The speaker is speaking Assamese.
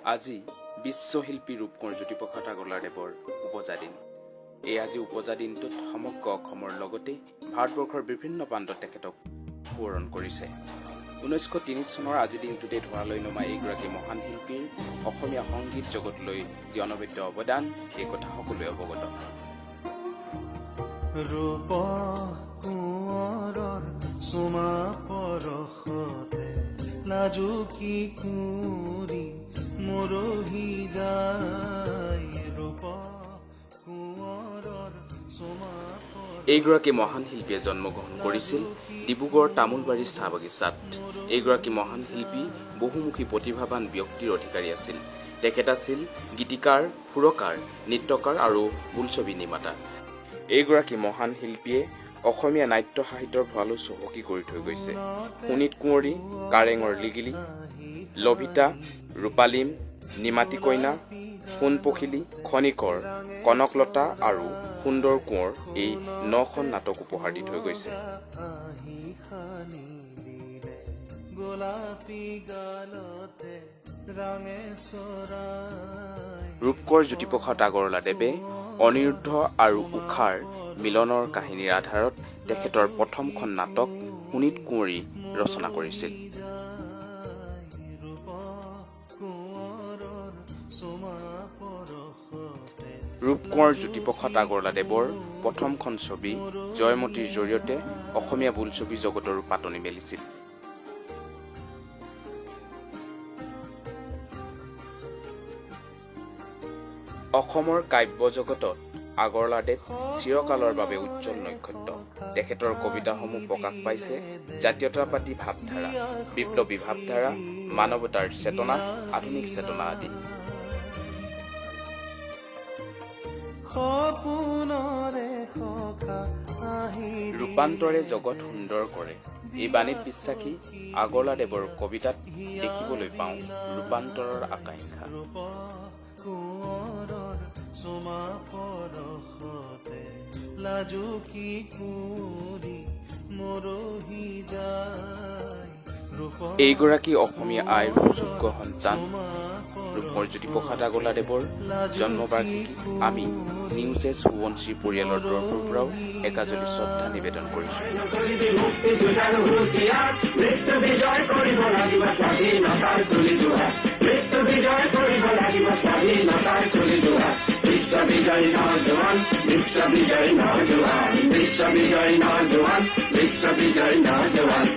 আজি বিশ্বশিল্পী ৰূপকোঁৱৰ জ্যোতিপ্ৰসাদ আগৰৱালাদেৱৰ উপজা দিন। এই আজি উপজা দিনটোত সমগ্ৰ অসমৰ লগতে ভাৰতবৰ্ষৰ বিভিন্ন প্ৰান্তত তেখেতক সোঁৱৰণ কৰিছে। 1930 চনৰ আজি দিনটোতে ধৰালৈ নমা এইগৰাকী মহান শিল্পীৰ অসমীয়া সংগীত জগতলৈ যি অনবদ্য অৱদান, সেই কথা সকলোৱে অৱগত। ৰূপ কোঁৱৰৰ চুমা পৰশতে লাজু কি কুঁৱৰী মৰহি যায়। ৰূপ কোঁৱৰৰ চুমা এইগৰাকী মহান শিল্পীয়ে জন্মগ্ৰহণ কৰিছিল ডিব্ৰুগড় তামোলবাৰী চাহ বাগিচাত। এইগৰাকী মহান শিল্পী বহুমুখী প্ৰতিভাৱান ব্যক্তিৰ অধিকাৰী আছিল। তেখেত আছিল গীতিকাৰ, সুৰকাৰ, নৃত্যকাৰ আৰু বোলছবি নিৰ্মাতা। এইগৰাকী মহান শিল্পীয়ে অসমীয়া নাট্য সাহিত্যৰ ভঁৰালো চহকী কৰি থৈ গৈছে। সোণিত কুঁৱৰী, কাৰেঙৰ লিগিলি, লভিতা, ৰূপালীম, নিমাতী কইনা, সোণপখিলী, খনিকৰ, কনকলতা আৰু সুন্দৰ কোঁৱৰ এই 9খন নাটক উপহাৰ দি থৈ গৈছে। ৰূপকোঁৱৰ জ্যোতিপ্ৰসাদ আগৰৱালাদেৱে অনিৰুদ্ধ আৰু ঊষাৰ মিলনৰ কাহিনীৰ আধাৰত তেখেতৰ প্ৰথমখন নাটক সোণিত কুঁৱৰী ৰচনা কৰিছিল। ৰূপকোঁৱৰ জ্যোতিপ্ৰসাদ আগৰৱালাদেৱৰ প্ৰথমখন ছবি জয়মতীৰ জৰিয়তে অসমীয়া বোলছবি জগতৰো পাতনি মেলিছিল। অসমৰ কাব্য জগতত আগৰৱালাদেৱ চিৰকালৰ বাবে উজ্জ্বল নক্ষত্ৰ। তেখেতৰ কবিতাসমূহ প্ৰকাশ পাইছে জাতীয়তাবাদী ভাৱধাৰা, বিপ্লৱী ভাৱধাৰা, মানৱতাৰ চেতনা, আধুনিক চেতনা আদি। ৰূপান্তৰে জগত সুন্দৰ কৰে, এই বাণীত বিশ্বাসী আগৰৱালাদেৱৰ কবিতাত দেখিবলৈ পাওঁ ৰূপান্তৰৰ আকাংক্ষা। এইগৰাকী অসমীয়া আইৰ সুযোগ্য সন্তান ৰূপকোঁৱৰ জ্যোতিপ্ৰসাদ আগৰৱালাদেৱৰ জন্মবাৰ্ষিকী আমি নিউজে সুৱনশ্ৰী পৰিয়ালৰ তৰফৰ পৰাও একাজলি শ্ৰদ্ধা নিবেদন কৰিছোঁ। বিশ্ববিজয় নওজোৱান, বিশ্ববিজয় নওজোৱান, বিশ্ববিজয় নওজোৱান, বিশ্ববিজয় নওজোৱান।